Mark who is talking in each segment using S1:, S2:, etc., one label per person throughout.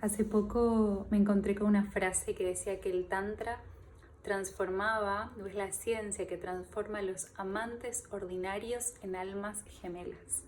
S1: Hace poco me encontré con una frase que decía que el Tantra transformaba, o es la ciencia que transforma a los amantes ordinarios en almas gemelas.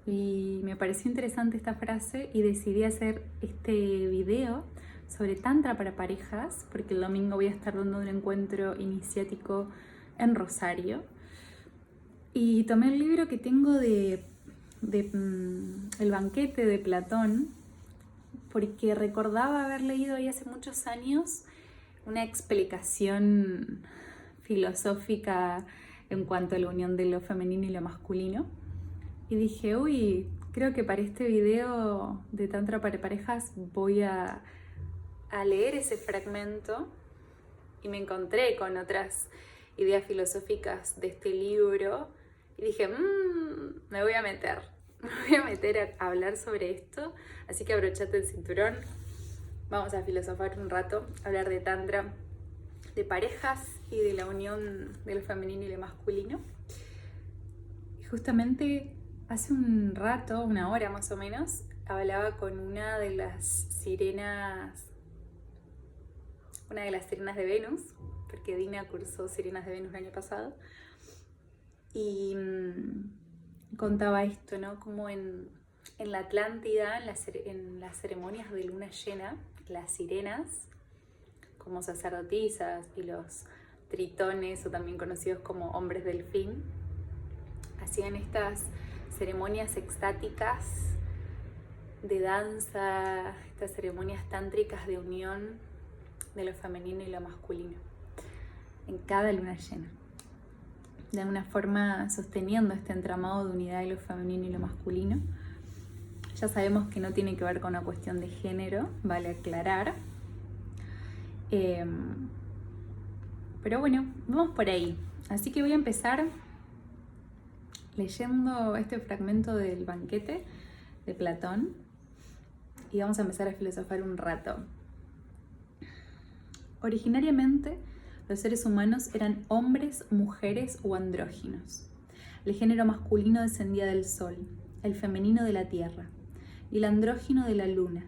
S1: Y me pareció interesante esta frase y decidí hacer este video sobre Tantra para parejas, porque el domingo voy a estar dando un encuentro iniciático en Rosario. Y tomé el libro que tengo de El banquete de Platón, porque recordaba haber leído ahí hace muchos años una explicación filosófica en cuanto a la unión de lo femenino y lo masculino. Y dije, uy, creo que para este video de Tantra para parejas voy a leer ese fragmento, y me encontré con otras ideas filosóficas de este libro y dije, me voy a meter a hablar sobre esto, así que abrochate el cinturón, vamos a filosofar un rato, hablar de Tantra, de parejas y de la unión de lo femenino y lo masculino. Y justamente hace un rato, una hora más o menos, hablaba con una de las sirenas de Venus, porque Dina cursó Sirenas de Venus el año pasado, y contaba esto, ¿no? Como en la Atlántida, en las ceremonias de luna llena, las sirenas, como sacerdotisas, y los tritones, o también conocidos como hombres delfín, hacían estas ceremonias extáticas de danza, estas ceremonias tántricas de unión de lo femenino y lo masculino en cada luna llena, de alguna forma sosteniendo este entramado de unidad de lo femenino y lo masculino. Ya sabemos que no tiene que ver con una cuestión de género, vale aclarar, pero bueno, vamos por ahí. Así que voy a empezar leyendo este fragmento del banquete de Platón y vamos a empezar a filosofar un rato. Originariamente, los seres humanos eran hombres, mujeres o andróginos. El género masculino descendía del sol, el femenino de la tierra y el andrógino de la luna.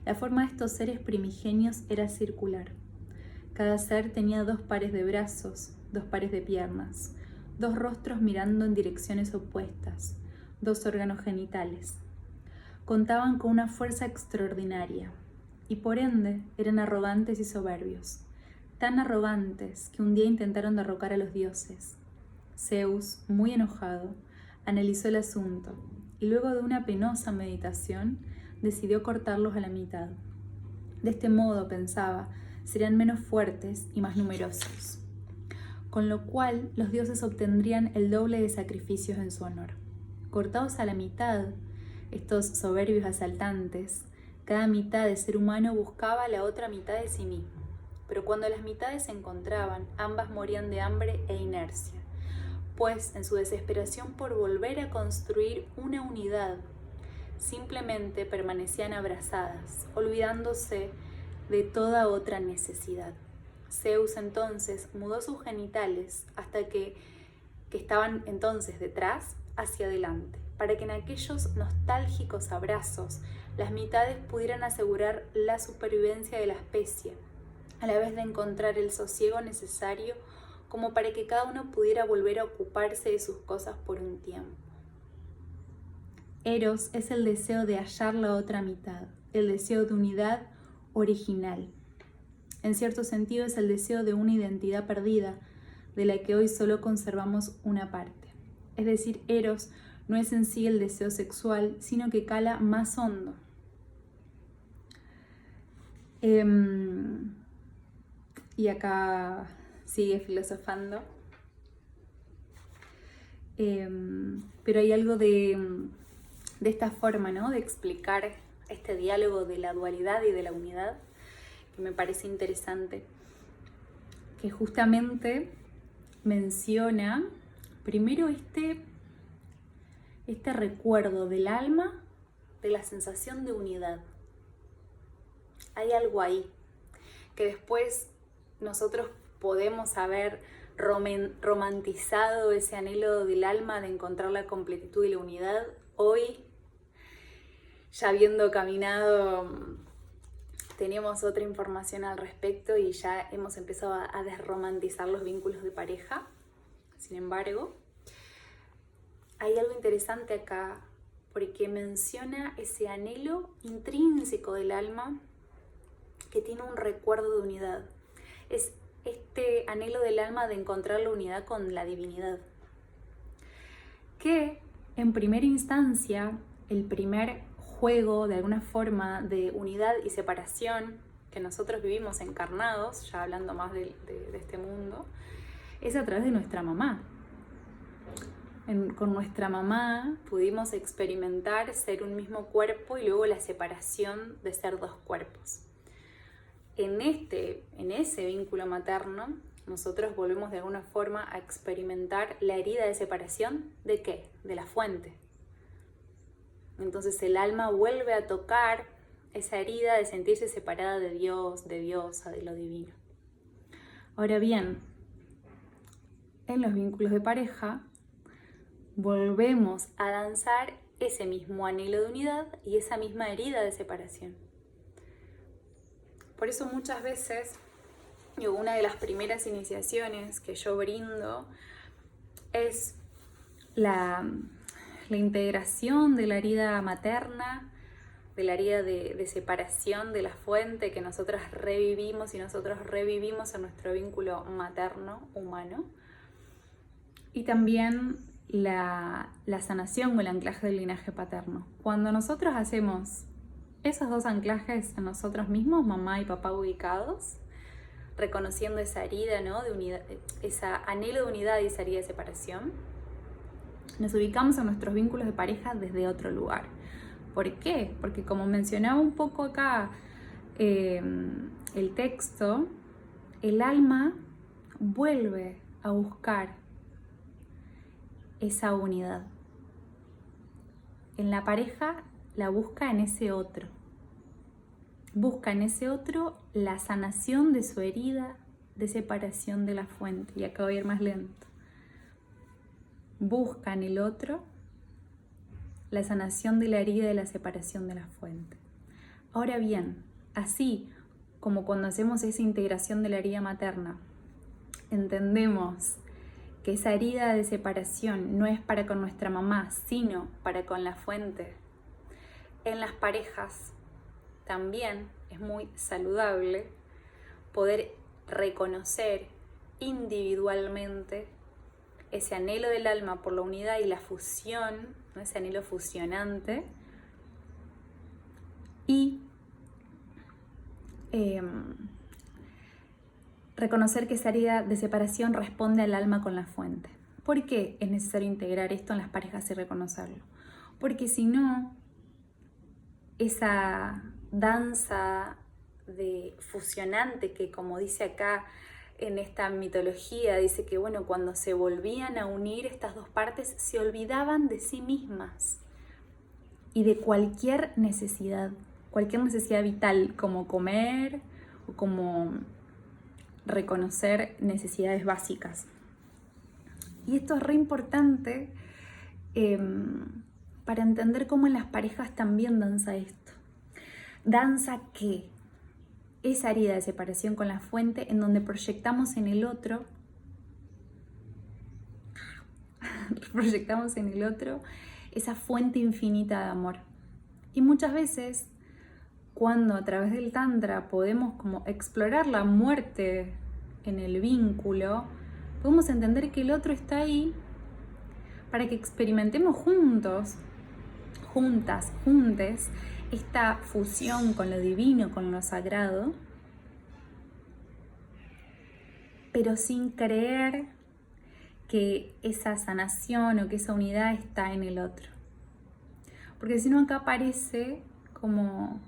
S1: La forma de estos seres primigenios era circular. Cada ser tenía 2 pares de brazos, 2 pares de piernas, 2 rostros mirando en direcciones opuestas, 2 órganos genitales. Contaban con una fuerza extraordinaria y por ende eran arrogantes y soberbios, tan arrogantes que un día intentaron derrocar a los dioses. Zeus, muy enojado, analizó el asunto y luego de una penosa meditación decidió cortarlos a la mitad. De este modo, pensaba, serían menos fuertes y más numerosos, con lo cual los dioses obtendrían el doble de sacrificios en su honor. Cortados a la mitad, estos soberbios asaltantes, cada mitad de ser humano buscaba la otra mitad de sí mismo, pero cuando las mitades se encontraban, ambas morían de hambre e inercia, pues en su desesperación por volver a construir una unidad, simplemente permanecían abrazadas, olvidándose de toda otra necesidad. Zeus entonces mudó sus genitales hasta que estaban entonces detrás hacia adelante, para que en aquellos nostálgicos abrazos las mitades pudieran asegurar la supervivencia de la especie, a la vez de encontrar el sosiego necesario como para que cada uno pudiera volver a ocuparse de sus cosas por un tiempo. Eros es el deseo de hallar la otra mitad, el deseo de unidad original. En cierto sentido es el deseo de una identidad perdida, de la que hoy solo conservamos una parte. Es decir, Eros no es en sí el deseo sexual, sino que cala más hondo. Y acá sigue filosofando. Pero hay algo de esta forma, ¿no?, de explicar este diálogo de la dualidad y de la unidad que me parece interesante, que justamente menciona primero este recuerdo del alma de la sensación de unidad. Hay algo ahí que después nosotros podemos haber romantizado ese anhelo del alma de encontrar la completitud y la unidad. Hoy ya habiendo caminado, tenemos otra información al respecto y ya hemos empezado a desromantizar los vínculos de pareja. Sin embargo, hay algo interesante acá, porque menciona ese anhelo intrínseco del alma que tiene un recuerdo de unidad. Es este anhelo del alma de encontrar la unidad con la divinidad. Que en primera instancia, el primer juego de alguna forma de unidad y separación que nosotros vivimos encarnados, ya hablando más de este mundo, es a través de nuestra mamá. Con nuestra mamá pudimos experimentar ser un mismo cuerpo y luego la separación de ser dos cuerpos. En ese vínculo materno, nosotros volvemos de alguna forma a experimentar la herida de separación. ¿De qué? De la fuente. Entonces el alma vuelve a tocar esa herida de sentirse separada de Dios, de Diosa, de lo divino. Ahora bien, en los vínculos de pareja, volvemos a danzar ese mismo anhelo de unidad y esa misma herida de separación. Por eso muchas veces, una de las primeras iniciaciones que yo brindo es la integración de la herida materna, de la herida de separación de la fuente que nosotras revivimos y nosotros revivimos en nuestro vínculo materno humano. Y también la sanación o el anclaje del linaje paterno. Cuando nosotros hacemos esos dos anclajes en nosotros mismos, mamá y papá ubicados, reconociendo esa herida, ¿no? de unidad, ese anhelo de unidad y esa herida de separación, nos ubicamos en nuestros vínculos de pareja desde otro lugar. ¿Por qué? Porque como mencionaba un poco acá el texto, el alma vuelve a buscar esa unidad. En la pareja la busca en ese otro. Busca en ese otro la sanación de su herida de separación de la fuente. Y acá voy a ir más lento. Busca en el otro la sanación de la herida de la separación de la fuente. Ahora bien, así como cuando hacemos esa integración de la herida materna, entendemos que esa herida de separación no es para con nuestra mamá, sino para con la fuente. En las parejas también es muy saludable poder reconocer individualmente ese anhelo del alma por la unidad y la fusión, ¿no? Ese anhelo fusionante, y reconocer que esa herida de separación responde al alma con la fuente. ¿Por qué es necesario integrar esto en las parejas y reconocerlo? Porque si no, esa danza de fusionante que, como dice acá en esta mitología, dice que bueno, cuando se volvían a unir estas dos partes, se olvidaban de sí mismas y de cualquier necesidad vital, como comer o como reconocer necesidades básicas. Y esto es re importante para entender cómo en las parejas también danza esto. Danza que esa herida de separación con la fuente, en donde proyectamos en el otro esa fuente infinita de amor. Y muchas veces, cuando a través del Tantra podemos como explorar la muerte en el vínculo, podemos entender que el otro está ahí para que experimentemos juntos, juntas, juntes, esta fusión con lo divino, con lo sagrado, pero sin creer que esa sanación o que esa unidad está en el otro. Porque si no, acá parece como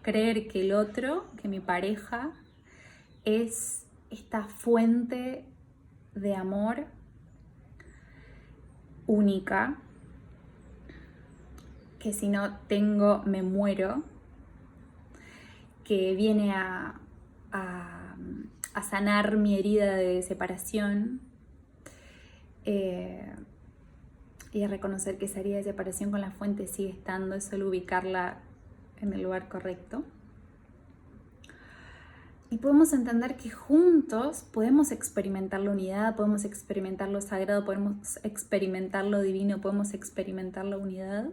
S1: creer que el otro, que mi pareja, es esta fuente de amor única, que si no tengo me muero, que viene a sanar mi herida de separación, Y a reconocer que esa herida de separación con la fuente sigue estando, es solo ubicarla en el lugar correcto. Y podemos entender que juntos podemos experimentar la unidad, podemos experimentar lo sagrado, podemos experimentar lo divino, podemos experimentar la unidad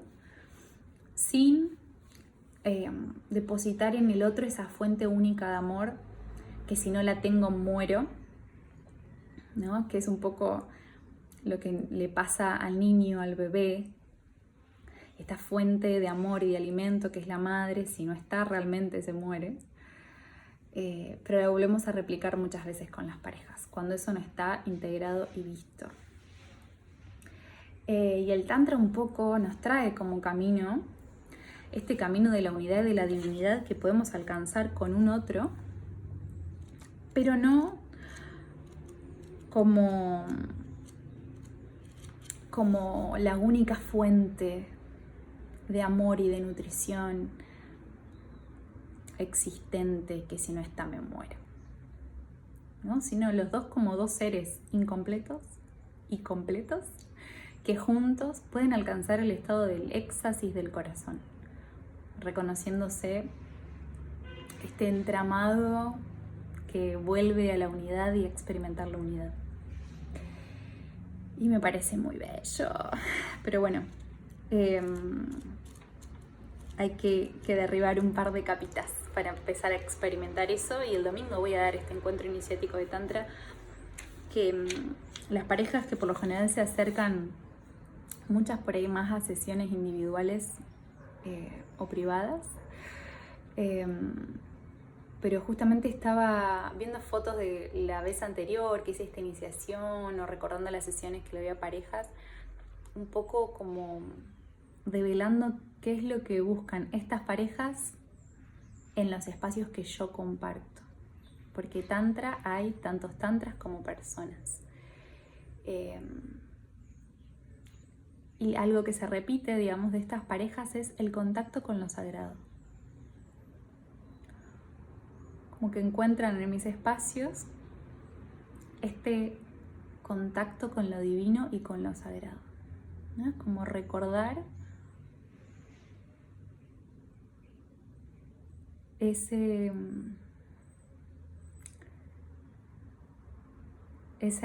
S1: sin depositar en el otro esa fuente única de amor, que si no la tengo muero, ¿no? Que es un poco lo que le pasa al niño, al bebé, esta fuente de amor y de alimento que es la madre, si no está realmente se muere. Pero lo volvemos a replicar muchas veces con las parejas, cuando eso no está integrado y visto. Y el Tantra un poco nos trae como camino, este camino de la unidad y de la divinidad que podemos alcanzar con un otro, pero no como la única fuente de amor y de nutrición existente, que si no está me muero, ¿no? Sino los dos como dos seres incompletos y completos que juntos pueden alcanzar el estado del éxtasis del corazón, reconociéndose este entramado que vuelve a la unidad y a experimentar la unidad. Y me parece muy bello, pero bueno, hay que derribar un par de capitas para empezar a experimentar eso. Y el domingo voy a dar este encuentro iniciático de Tantra, que las parejas que por lo general se acercan, muchas por ahí más a sesiones individuales o privadas, pero justamente estaba viendo fotos de la vez anterior que hice esta iniciación, o recordando las sesiones que le doy a parejas, un poco como revelando qué es lo que buscan estas parejas en los espacios que yo comparto. Porque Tantra, hay tantos Tantras como personas. Y algo que se repite, digamos, de estas parejas es el contacto con lo sagrado. Como que encuentran en mis espacios este contacto con lo divino y con lo sagrado, ¿no? Como recordar ese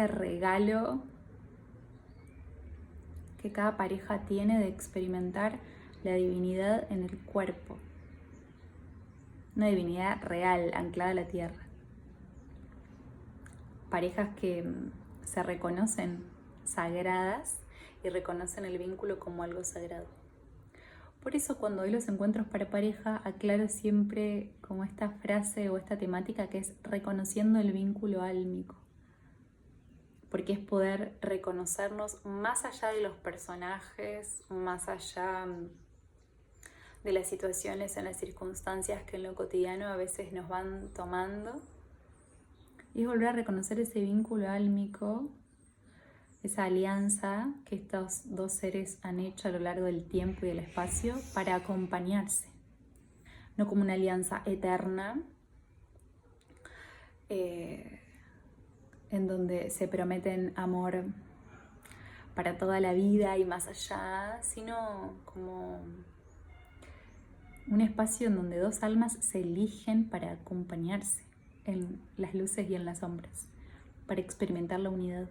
S1: regalo que cada pareja tiene de experimentar la divinidad en el cuerpo. Una divinidad real, anclada a la tierra. Parejas que se reconocen sagradas y reconocen el vínculo como algo sagrado. Por eso cuando doy los encuentros para pareja, aclaro siempre como esta frase o esta temática que es reconociendo el vínculo álmico. Porque es poder reconocernos más allá de los personajes, más allá de las situaciones, en las circunstancias que en lo cotidiano a veces nos van tomando. Y es volver a reconocer ese vínculo álmico, esa alianza que estos dos seres han hecho a lo largo del tiempo y del espacio para acompañarse. No como una alianza eterna, en donde se prometen amor para toda la vida y más allá, sino como un espacio en donde dos almas se eligen para acompañarse en las luces y en las sombras, para experimentar la unidad.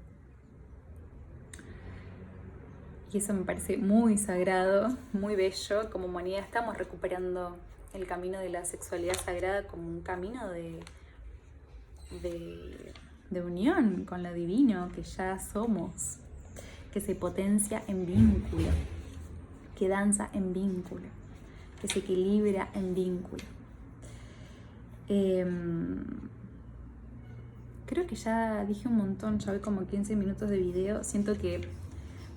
S1: Y eso me parece muy sagrado, muy bello. Como humanidad estamos recuperando el camino de la sexualidad sagrada como un camino de unión con lo divino que ya somos, que se potencia en vínculo, que danza en vínculo, que se equilibra en vínculo. Creo que ya dije un montón, ya voy como 15 minutos de video. Siento que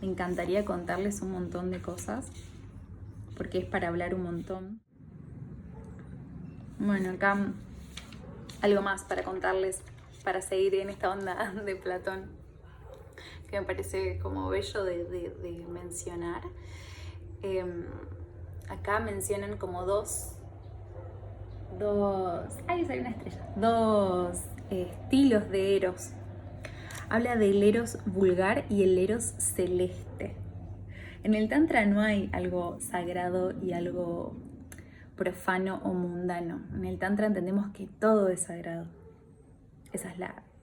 S1: me encantaría contarles un montón de cosas, porque es para hablar un montón. Bueno, acá algo más para contarles, para seguir en esta onda de Platón, que me parece como bello de mencionar. Acá mencionan como dos ay, sale una estrella, dos estilos de Eros. Habla del Eros vulgar y el Eros celeste. En el Tantra no hay algo sagrado y algo profano o mundano. En el Tantra entendemos que todo es sagrado. Ese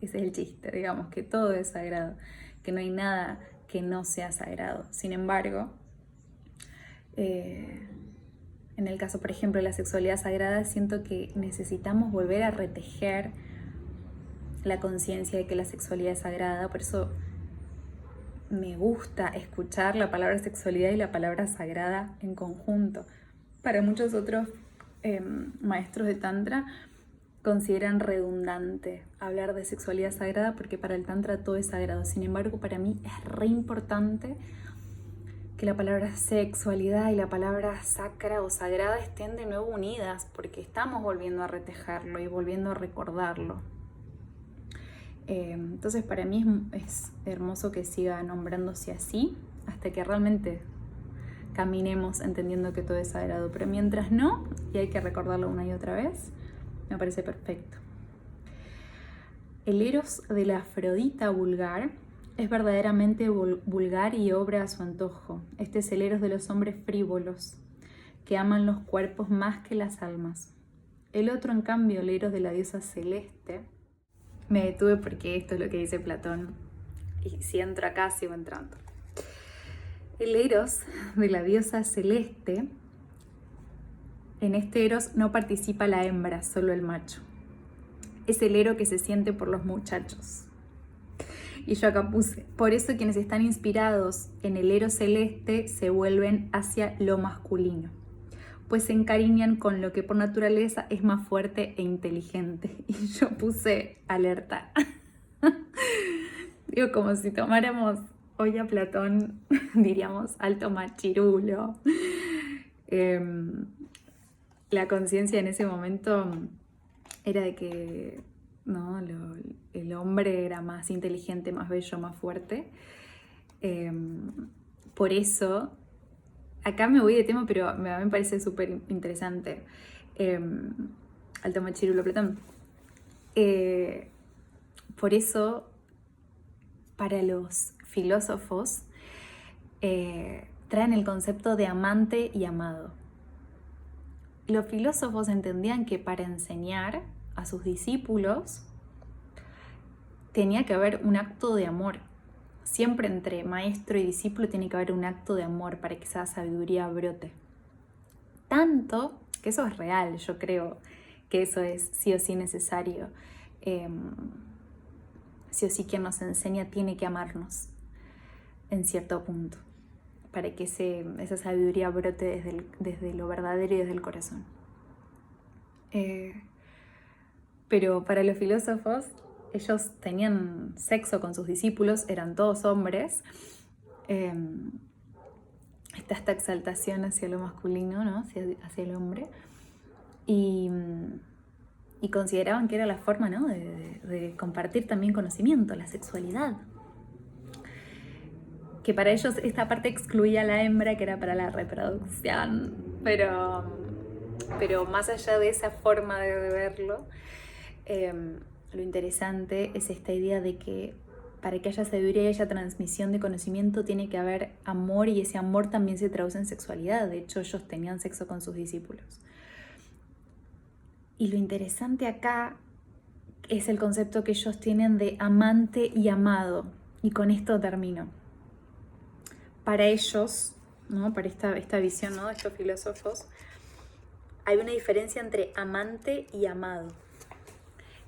S1: es el chiste, digamos, que todo es sagrado, que no hay nada que no sea sagrado. Sin embargo, en el caso, por ejemplo, de la sexualidad sagrada, siento que necesitamos volver a retejer la conciencia de que la sexualidad es sagrada. Por eso me gusta escuchar la palabra sexualidad y la palabra sagrada en conjunto. Para muchos otros maestros de Tantra consideran redundante hablar de sexualidad sagrada porque para el Tantra todo es sagrado. Sin embargo, para mí es re importante que la palabra sexualidad y la palabra sacra o sagrada estén de nuevo unidas, porque estamos volviendo a retejerlo y volviendo a recordarlo. Entonces para mí es hermoso que siga nombrándose así hasta que realmente caminemos entendiendo que todo es sagrado. Pero mientras no, y hay que recordarlo una y otra vez, me parece perfecto. El eros de la Afrodita vulgar es verdaderamente vulgar y obra a su antojo. Este es el eros de los hombres frívolos, que aman los cuerpos más que las almas. El otro, en cambio, el eros de la diosa celeste, me detuve porque esto es lo que dice Platón, y si entro acá sigo entrando. El eros de la diosa celeste, en este eros no participa la hembra, solo el macho. Es el eros que se siente por los muchachos. Y yo acá puse, por eso quienes están inspirados en el eros celeste se vuelven hacia lo masculino, pues se encariñan con lo que por naturaleza es más fuerte e inteligente. Y yo puse alerta. Digo, como si tomáramos hoy a Platón, diríamos alto machirulo. La conciencia en ese momento era de que ¿no? El hombre era más inteligente, más bello, más fuerte. Por eso, acá me voy de tema, pero me parece súper interesante. Alto machirulo Platón. Por eso, para los filósofos, traen el concepto de amante y amado. Los filósofos entendían que para enseñar a sus discípulos tenía que haber un acto de amor. Siempre entre maestro y discípulo tiene que haber un acto de amor para que esa sabiduría brote. Tanto que eso es real, yo creo que eso es sí o sí necesario. Sí o sí quien nos enseña tiene que amarnos en cierto punto para que esa sabiduría brote desde lo verdadero y desde el corazón. Pero para los filósofos, ellos tenían sexo con sus discípulos, eran todos hombres. Está esta exaltación hacia lo masculino, ¿no? hacia el hombre. Y consideraban que era la forma, ¿no? de compartir también conocimiento, la sexualidad. Que para ellos esta parte excluía a la hembra, que era para la reproducción. Pero más allá de esa forma de verlo, lo interesante es esta idea de que para que haya sabiduría y haya transmisión de conocimiento tiene que haber amor, y ese amor también se traduce en sexualidad. De hecho, ellos tenían sexo con sus discípulos. Y lo interesante acá es el concepto que ellos tienen de amante y amado. Y con esto termino. Para ellos, ¿no? Para esta visión, ¿no? de estos filósofos, hay una diferencia entre amante y amado.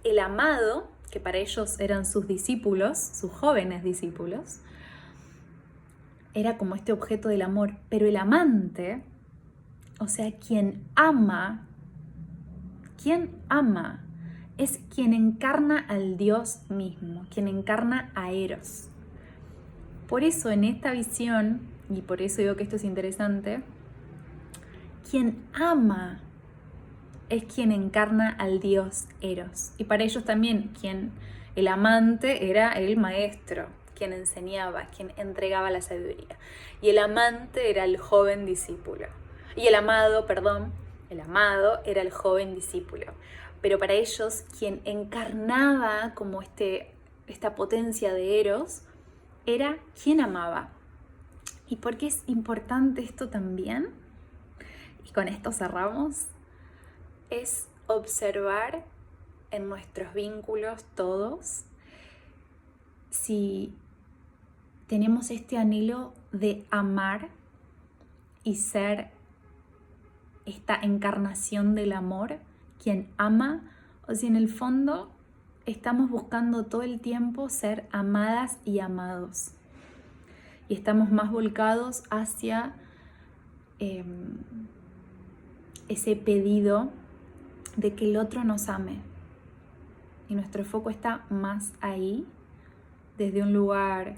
S1: El amado, que para ellos eran sus discípulos, sus jóvenes discípulos, era como este objeto del amor. Pero el amante, o sea, quien ama, es quien encarna al Dios mismo, quien encarna a Eros. Por eso en esta visión, y por eso digo que esto es interesante, quien ama es quien encarna al dios Eros. Y para ellos también el amante era el maestro, quien enseñaba, quien entregaba la sabiduría. Y el amante era el joven discípulo. Y el amado era el joven discípulo. Pero para ellos quien encarnaba como esta potencia de Eros era quien amaba. ¿Y por qué es importante esto también? Y con esto cerramos. Es observar en nuestros vínculos todos si tenemos este anhelo de amar y ser esta encarnación del amor, quien ama, o si en el fondo estamos buscando todo el tiempo ser amadas y amados. Y estamos más volcados hacia ese pedido de que el otro nos ame. Y nuestro foco está más ahí, desde un lugar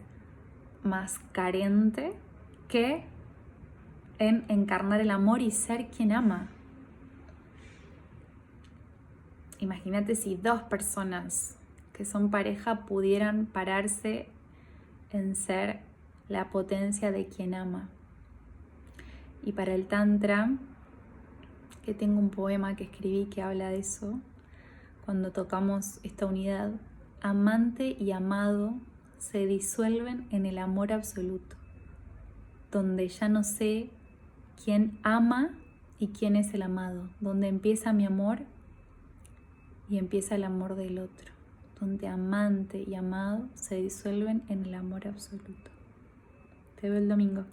S1: más carente, que en encarnar el amor y ser quien ama. Imagínate si 2 personas que son pareja pudieran pararse en ser la potencia de quien ama. Y para el Tantra, que tengo un poema que escribí que habla de eso, cuando tocamos esta unidad, amante y amado se disuelven en el amor absoluto, donde ya no sé quién ama y quién es el amado, donde empieza mi amor y empieza el amor del otro, donde amante y amado se disuelven en el amor absoluto. Te veo el domingo.